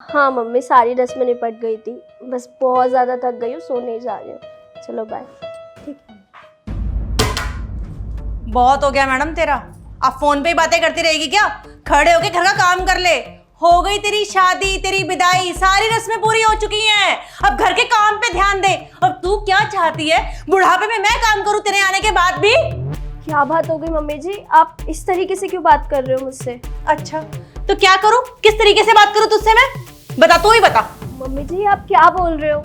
हाँ मम्मी, सारी रस्में निपट गई थी, बस बहुत ज़्यादा थक गई हूँ, सोने जा रही हूँ। चलो बाय। बहुत हो गया मैडम तेरा, अब फोन पे ही बातें करती रहेगी क्या? खड़े होके घर का काम कर ले। हो गई तेरी शादी, तेरी विदाई, सारी रस्में पूरी हो चुकी हैं। अब घर के काम पे ध्यान दे। अब तू क्या चाहती है, बुढ़ापे में मैं काम करूं तेरे आने के बाद भी? क्या बात हो गई मम्मी जी, आप इस तरीके से क्यों बात कर रहे हो मुझसे? अच्छा तो क्या करूं, किस तरीके से बात करूं तुझसे मैं? बता, तू ही बता। मम्मी जी आप क्या बोल रहे हो?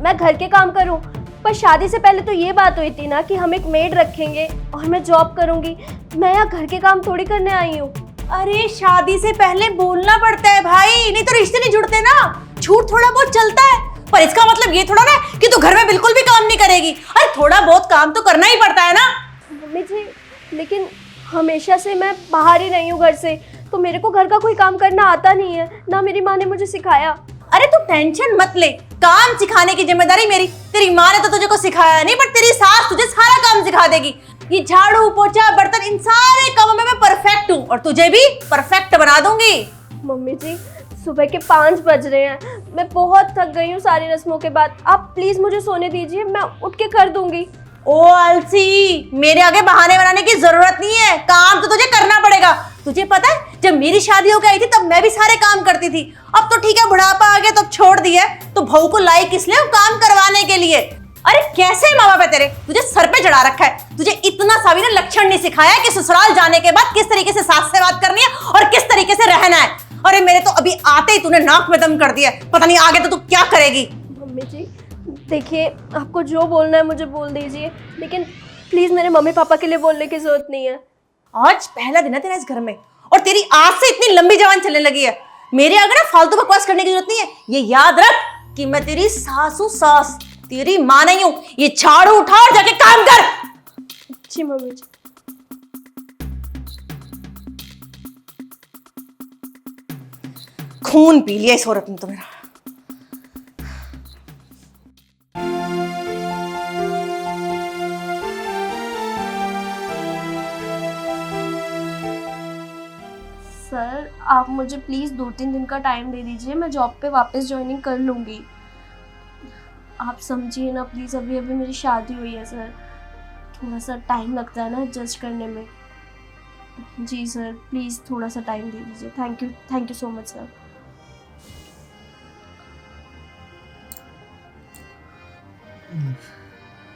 मैं घर के काम करूं, पर शादी से पहले तो ये बात हुई थी ना कि हम एक मेड रखेंगे और मैं जॉब करूंगी। मैं यहाँ घर के काम थोड़ी करने आई हूँ। अरे शादी से पहले बोलना पड़ता है भाई, नहीं तो रिश्ते नहीं जुड़ते ना। झूठ थोड़ा बहुत चलता है, पर इसका मतलब ये थोड़ा ना कि तू घर में बिल्कुल भी काम नहीं करेगी। अरे थोड़ा बहुत काम तो करना ही पड़ता है ना। मम्मी जी लेकिन हमेशा से मैं बाहर ही रही हूँ घर से, तो मेरे को घर का कोई काम करना आता नहीं है, ना मेरी माँ ने मुझे सिखाया। अरे तू टेंशन मत ले, काम सिखाने की जिम्मेदारी मेरी। तेरी माँ ने तो तुझे को सिखाया नहीं, पर तेरी सास तुझे सारा काम सिखा देगी। ये झाड़ू पोछा बर्तन, इन सारे कामों में मैं परफेक्ट हूँ और तुझे भी परफेक्ट बना दूंगी। मम्मी जी सुबह के 5 बज रहे हैं, मैं बहुत थक गई हूँ सारी रस्मों के बाद। आप प्लीज मुझे सोने दीजिए, मैं उठ के कर दूंगी। ओ अलसी, मेरे आगे बहाने बनाने की जरूरत नहीं है, काम तो तुझे करना पड़ेगा। तुझे पता है जब मेरी शादी होकर आई थी तब मैं भी सारे काम करती थी। अब तो ठीक है बुढ़ापा आ गया तो छोड़ दिया, तो बहू को लाई किस लिए? काम करवाने के लिए। अरे कैसे माँ बाप है तेरे, तुझे सर पे चढ़ा रखा है। तुझे इतना सा भी ना लक्षण नहीं सिखाया कि ससुराल जाने के बाद किस तरीके से सास से बात करनी है और किस तरीके से रहना है। अरे मेरे तो अभी आते ही तूने नाक में दम कर दिया, पता नहीं आगे तो तू क्या करेगी। मम्मी जी देखिए, आपको जो बोलना है मुझे बोल दीजिए, लेकिन प्लीज मेरे मम्मी पापा के लिए बोलने की जरूरत नहीं है। आज पहला दिन है तेरा इस घर में और तेरी आज से इतनी लंबी जबान चलने लगी है। मेरे आगे ना फालतू बकवास करने की जरूरत नहीं है। ये याद रख कि मैं तेरी सासू सास, तेरी मां नहीं हूं। ये झाड़ू उठा और जाके काम कर। जी मम्मी जी। खून पी लिया इस औरत ने तो मेरा। सर आप मुझे प्लीज़ 2-3 दिन का टाइम दे दीजिए, मैं जॉब पे वापस ज्वाइनिंग कर लूँगी। आप समझिए ना प्लीज़, अभी अभी मेरी शादी हुई है सर, थोड़ा सा टाइम लगता है ना एडजस्ट करने में। जी सर प्लीज़ थोड़ा सा टाइम दे दीजिए। Thank you so much sir.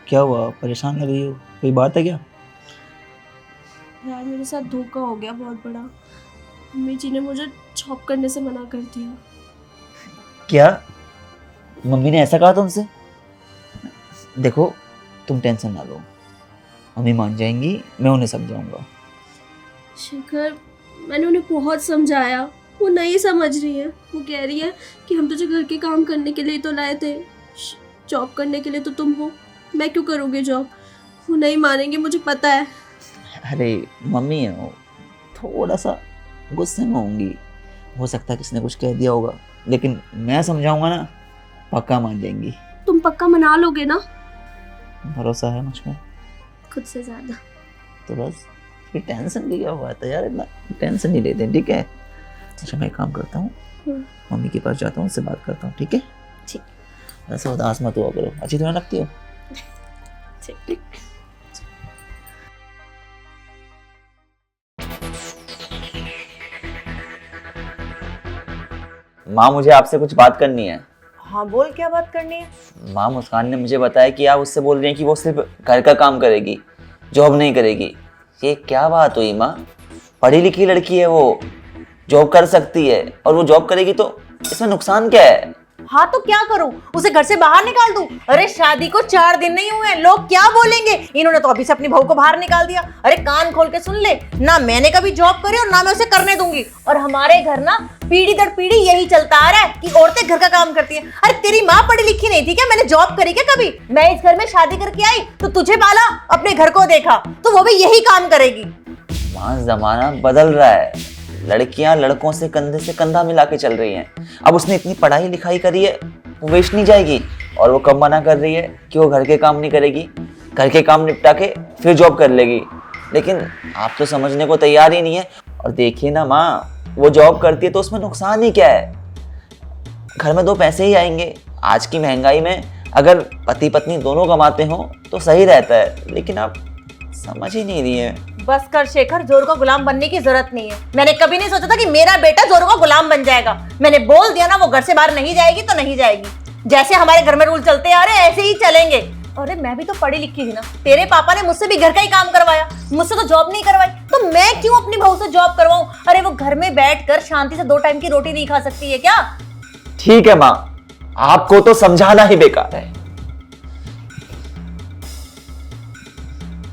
क्या हुआ, परेशान लग रही हो? कोई बात है क्या? यार मेरे साथ धोखा हो गया बहुत बड़ा। मम्मी जी ने मुझे जॉब करने से मना कर दिया। क्या मम्मी ने ऐसा कहा तुमसे? देखो तुम टेंशन ना लो, मम्मी मान जाएंगी, मैं उन्हें समझाऊंगा। शिखर मैंने उन्हें बहुत समझाया, वो नहीं समझ रही है। वो कह रही है कि हम तुझे घर के काम करने के लिए तो लाए थे, जॉब करने के लिए तो तुम हो, मैं क्यों करूँगी जॉब? वो नहीं मानेंगे, मुझे पता है। अरे मम्मी है वो, थोड़ा सा गुस्से में होंगी, हो सकता है किसी ने कुछ कह दिया होगा, लेकिन मैं समझाऊंगा ना, पक्का मान जाएंगी। तुम पक्का मना लोगे ना? भरोसा है मुझ में खुद से ज्यादा। तो बस फिर टेंशन की क्या बात है यार, इतना टेंशन नहीं लेते, ठीक है? अच्छा मैं एक काम करता हूँ, मम्मी के पास जाता हूँ, उनसे बात करता हूँ, ठीक है? ठीक। ऐसा उदास मत हुआ करो, अच्छी तरह लगती हो। ठीक। माँ मुझे आपसे कुछ बात करनी है। हाँ बोल, क्या बात करनी है? माँ मुस्कान ने मुझे बताया कि आप उससे बोल रही हैं कि वो सिर्फ घर का काम करेगी, जॉब नहीं करेगी। ये क्या बात हुई माँ? पढ़ी लिखी लड़की है वो, जॉब कर सकती है, और वो जॉब करेगी तो इसमें नुकसान क्या है? हाँ तो क्या करूं, उसे घर से बाहर निकाल दूं? अरे शादी को 4 दिन नहीं हुए, लोग क्या बोलेंगे? इन्होंने तो अभी से अपनी बहू को बाहर निकाल दिया। अरे कान खोल के सुन ले, ना मैंने कभी जॉब करी और ना मैं उसे करने दूंगी। और हमारे घर ना पीढ़ी दर पीढ़ी यही चलता आ रहा है कि औरतें घर का काम करती हैं। अरे तेरी माँ पढ़ी लिखी नहीं थी क्या? मैंने जॉब करी क्या कभी? मैं इस घर में शादी करके आई तो तुझे पाला, अपने घर को देखा, तो वो भी यही काम करेगी। माँ जमाना बदल रहा है, लड़कियां लड़कों से कंधे से कंधा मिला के चल रही हैं। अब उसने इतनी पढ़ाई लिखाई करी है, वो वेस्ट नहीं जाएगी। और वो कब मना कर रही है कि वो घर के काम नहीं करेगी, घर के काम निपटा के फिर जॉब कर लेगी। लेकिन आप तो समझने को तैयार ही नहीं है। और देखिए ना माँ, वो जॉब करती है तो उसमें नुकसान ही क्या है? घर में दो पैसे ही आएंगे। आज की महंगाई में अगर पति पत्नी दोनों कमाते हो तो सही रहता है, लेकिन आप समझ ही नहीं रही है। बस कर शेखर, जोरू का गुलाम बनने की जरूरत नहीं है। मैंने कभी नहीं सोचा था कि मेरा बेटा जोरू का गुलाम बन जाएगा। मैंने बोल दिया ना, वो घर से बाहर नहीं जाएगी तो नहीं जाएगी। जैसे हमारे घर में रूल चलते आ रहे ऐसे ही चलेंगे। अरे मैं भी तो पढ़ी लिखी थी ना, तेरे पापा ने मुझसे भी घर का ही काम करवाया, मुझसे तो जॉब नहीं करवाई, तो मैं क्यों अपनी बहू से जॉब करवाऊं? अरे वो घर में बैठकर शांति से 2 टाइम की रोटी नहीं खा सकती है क्या? ठीक है माँ, आपको तो समझाना ही बेकार है।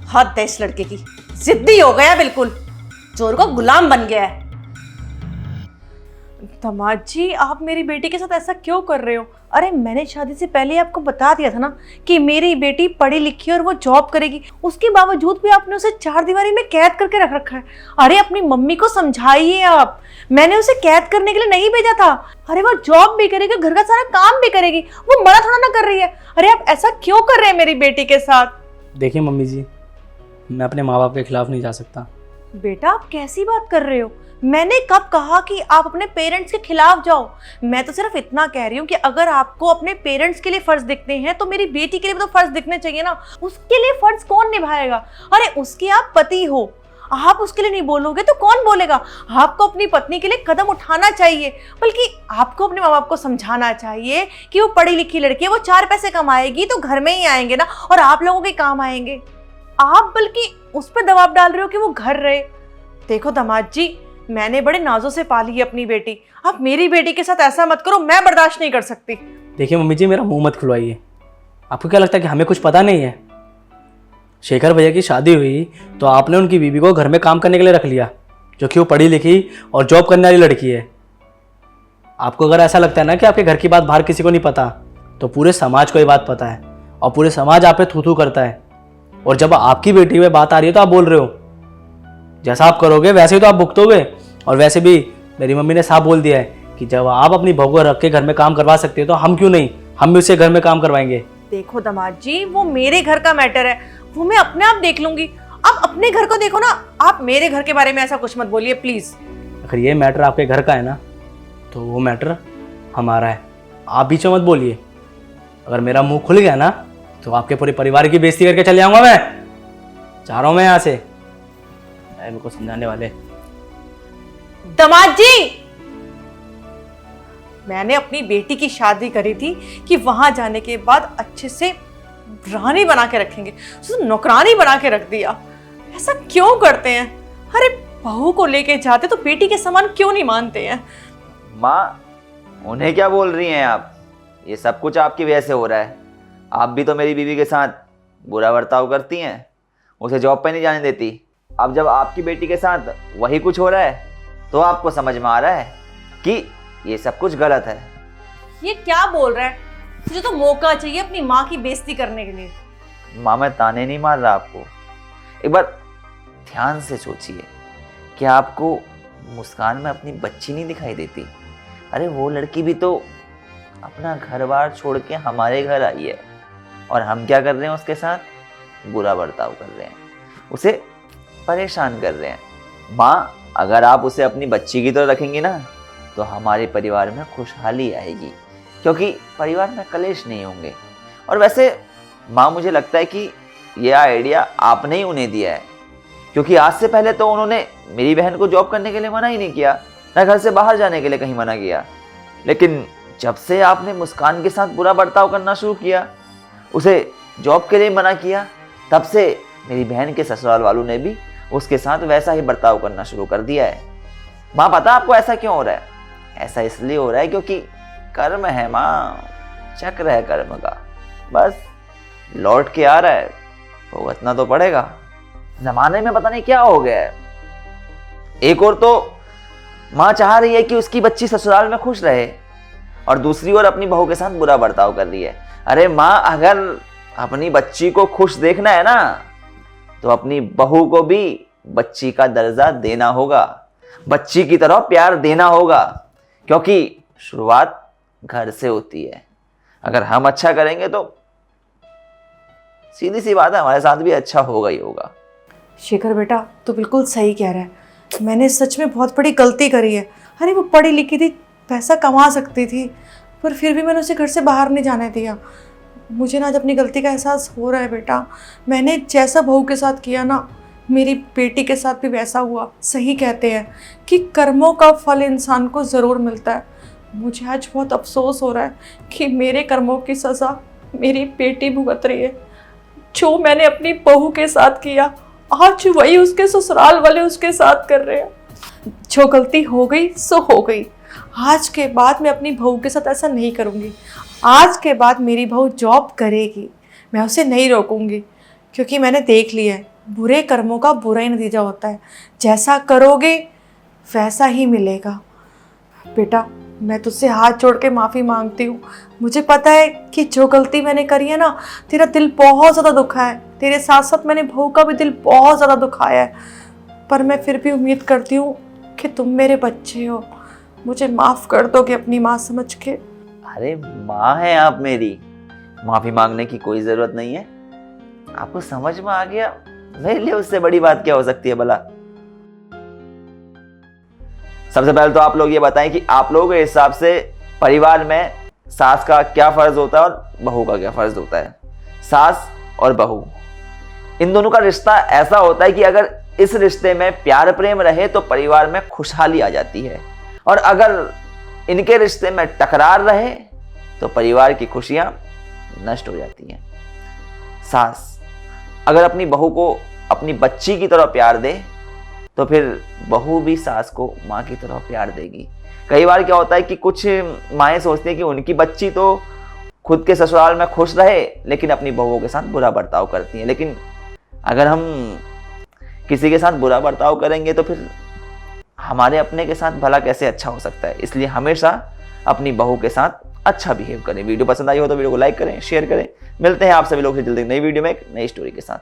हद है इस लड़के की, जिद्दी हो गया बिल्कुल, चोर का गुलाम बन गया है। दामाद जी, आप मेरी बेटी के साथ ऐसा क्यों कर रहे हो? अरे मैंने शादी से पहले ही आपको बता दिया था ना कि मेरी बेटी पढ़ी लिखी है और वो जॉब करेगी। उसके बावजूद भी आपने उसे 4 दीवारी में कैद करके रख रखा है। अरे अपनी मम्मी को समझाइए आप, मैंने उसे कैद करने के लिए नहीं भेजा था। अरे वो जॉब भी करेगी, घर का सारा काम भी करेगी, वो मना थोड़ा ना कर रही है। अरे आप ऐसा क्यों कर रहे हैं मेरी बेटी के साथ? देखिए मम्मी जी, मैं अपने माँ बाप के खिलाफ नहीं जा सकता। बेटा आप कैसी बात कर रहे हो? मैंने कब कहा कि आप अपने पेरेंट्स के खिलाफ जाओ? मैं तो सिर्फ इतना कह रही हूँ कि अगर आपको अपने पेरेंट्स के लिए फर्ज दिखते हैं तो मेरी बेटी के लिए भी तो फर्ज दिखने चाहिए ना। उसके लिए फर्ज कौन निभाएगा? अरे उसके आप पति हो, आप उसके लिए नहीं बोलोगे तो कौन बोलेगा? आपको अपनी पत्नी के लिए कदम उठाना चाहिए, बल्कि आपको अपने माँ बाप को समझाना चाहिए कि वो पढ़ी लिखी लड़की है, वो 4 पैसे कमाएगी तो घर में ही आएंगे ना, और आप लोगों के काम आएंगे। आप बल्कि उस पर दबाव डाल रहे हो कि वो घर रहे। देखो दामाद जी, मैंने बड़े नाजों से पाली है अपनी बेटी, आप मेरी बेटी के साथ ऐसा मत करो, मैं बर्दाश्त नहीं कर सकती। देखिए मम्मी जी, मेरा मुंह मत खुलवाइए। आपको क्या लगता है कि हमें कुछ पता नहीं है? शेखर भैया की शादी हुई तो आपने उनकी बीवी को घर में काम करने के लिए रख लिया, जो कि वो पढ़ी लिखी और जॉब करने वाली लड़की है। आपको अगर ऐसा लगता है ना कि आपके घर की बात बाहर किसी को नहीं पता, तो पूरे समाज को ये बात पता है और पूरे समाज आप पे थू थू करता है। और जब आपकी बेटी में बात आ रही है तो आप बोल रहे हो। जैसा आप करोगे वैसे ही तो आप भुगतोगे। और वैसे भी मेरी मम्मी ने साफ बोल दिया है कि जब आप अपनी बहू को रख के घर में काम करवा सकते हो तो हम क्यों नहीं, हम भी उससे घर में काम करवाएंगे। देखो दामाद जी, वो मेरे घर का मैटर है, वो मैं अपने आप देख लूंगी। आप अपने घर को देखो ना, आप मेरे घर के बारे में ऐसा कुछ मत बोलिए प्लीज। अगर ये मैटर आपके घर का है ना, तो वो मैटर हमारा है। आप बीच में मत बोलिए। अगर मेरा मुंह खुल गया ना तो आपके पूरे परिवार की बेइज्जती करके चले जाऊंगा मैं। जा रहा हूं मैं यहाँ से। मेरे को समझाने वाले। दामाद जी, मैंने अपनी बेटी की शादी करी थी कि वहां जाने के बाद अच्छे से रानी बना के रखेंगे, तो नौकरानी बना के रख दिया। ऐसा क्यों करते हैं? अरे बहू को लेके जाते तो बेटी के समान क्यों नहीं मानते हैं? माँ, उन्हें क्या बोल रही हैं आप? ये सब कुछ आपकी वजह से हो रहा है। आप भी तो मेरी बीवी के साथ बुरा बर्ताव करती हैं, उसे जॉब पे नहीं जाने देती। अब जब आपकी बेटी के साथ वही कुछ हो रहा है तो आपको समझ में आ रहा है कि ये सब कुछ गलत है। ये क्या बोल रहा है? तुझे तो मौका चाहिए अपनी माँ की बेइज्जती करने के लिए। माँ, मैं ताने नहीं मार रहा आपको। एक बार ध्यान से सोचिए कि आपको मुस्कान में अपनी बच्ची नहीं दिखाई देती? अरे वो लड़की भी तो अपना घर बार छोड़ के हमारे घर आई है, और हम क्या कर रहे हैं उसके साथ? बुरा बर्ताव कर रहे हैं, उसे परेशान कर रहे हैं। माँ, अगर आप उसे अपनी बच्ची की तरह रखेंगी ना तो हमारे परिवार में खुशहाली आएगी, क्योंकि परिवार में कलेश नहीं होंगे। और वैसे माँ, मुझे लगता है कि यह आइडिया आपने ही उन्हें दिया है, क्योंकि आज से पहले तो उन्होंने मेरी बहन को जॉब करने के लिए मना ही नहीं किया, ना घर से बाहर जाने के लिए कहीं मना किया। लेकिन जब से आपने मुस्कान के साथ बुरा बर्ताव करना शुरू किया, उसे जॉब के लिए मना किया, तब से मेरी बहन के ससुराल वालों ने भी उसके साथ वैसा ही बर्ताव करना शुरू कर दिया है। माँ, पता आपको ऐसा क्यों हो रहा है? ऐसा इसलिए हो रहा है क्योंकि कर्म है माँ, चक्र है कर्म का। बस लौट के आ रहा है, भुगतना तो पड़ेगा। जमाने में पता नहीं क्या हो गया है। एक और तो माँ चाह रही है कि उसकी बच्ची ससुराल में खुश रहे, और दूसरी ओर अपनी बहू के साथ बुरा बर्ताव कर रही है। अरे माँ, अगर अपनी बच्ची को खुश देखना है ना तो अपनी बहू को भी बच्ची का दर्जा देना होगा, बच्ची की तरह प्यार देना होगा, क्योंकि शुरुआत घर से होती है। अगर हम अच्छा करेंगे तो सीधी सी बात है, हमारे साथ भी अच्छा होगा ही होगा। शेखर बेटा, तू बिल्कुल सही कह रहा है। मैंने सच में बहुत बड़ी गलती करी है। अरे वो पढ़ी लिखी थी, पैसा कमा सकती थी, पर फिर भी मैंने उसे घर से बाहर नहीं जाने दिया। मुझे ना आज अपनी गलती का एहसास हो रहा है बेटा। मैंने जैसा बहू के साथ किया ना, मेरी बेटी के साथ भी वैसा हुआ। सही कहते हैं कि कर्मों का फल इंसान को ज़रूर मिलता है। मुझे आज बहुत अफसोस हो रहा है कि मेरे कर्मों की सज़ा मेरी बेटी भुगत रही है। जो मैंने अपनी बहू के साथ किया, आज वही उसके ससुराल वाले उसके साथ कर रहे हैं। जो गलती हो गई सो हो गई। आज के बाद मैं अपनी बहू के साथ ऐसा नहीं करूँगी। आज के बाद मेरी बहू जॉब करेगी, मैं उसे नहीं रोकूंगी, क्योंकि मैंने देख लिया है बुरे कर्मों का बुरा ही नतीजा होता है। जैसा करोगे वैसा ही मिलेगा। बेटा, मैं तुझसे हाथ जोड़ के माफ़ी मांगती हूँ। मुझे पता है कि जो गलती मैंने करी है ना, तेरा दिल बहुत ज़्यादा दुखा है। तेरे साथ साथ मैंने बहू का भी दिल बहुत ज़्यादा दुखाया है। पर मैं फिर भी उम्मीद करती हूँ कि तुम मेरे बच्चे हो, मुझे माफ़ कर दोगे अपनी माँ समझ के। अरे माँ है आप मेरी, माफी मांगने की कोई जरूरत नहीं है। आपको समझ में आ गया, मेरे लिए उससे बड़ी बात क्या हो सकती है भला। सबसे पहले तो आप लोग ये बताएं कि आप लोगों के हिसाब से परिवार में सास का क्या फर्ज होता है और बहू का क्या फर्ज होता है। सास और बहू, इन दोनों का रिश्ता ऐसा होता है कि अगर इस रिश्ते में प्यार प्रेम रहे तो परिवार में खुशहाली आ जाती है, और अगर इनके रिश्ते में टकरार रहे तो परिवार की खुशियां नष्ट हो जाती हैं। सास अगर अपनी बहू को अपनी बच्ची की तरह प्यार दे तो फिर बहू भी सास को माँ की तरह प्यार देगी। कई बार क्या होता है कि कुछ माएँ सोचती हैं कि उनकी बच्ची तो खुद के ससुराल में खुश रहे लेकिन अपनी बहुओं के साथ बुरा बर्ताव करती हैं। लेकिन अगर हम किसी के साथ बुरा बर्ताव करेंगे तो फिर हमारे अपने के साथ भला कैसे अच्छा हो सकता है। इसलिए हमेशा अपनी बहू के साथ अच्छा बिहेव करें। वीडियो पसंद आई हो तो वीडियो को लाइक करें, शेयर करें। मिलते हैं आप सभी लोग से जल्दी नई वीडियो में एक नई स्टोरी के साथ।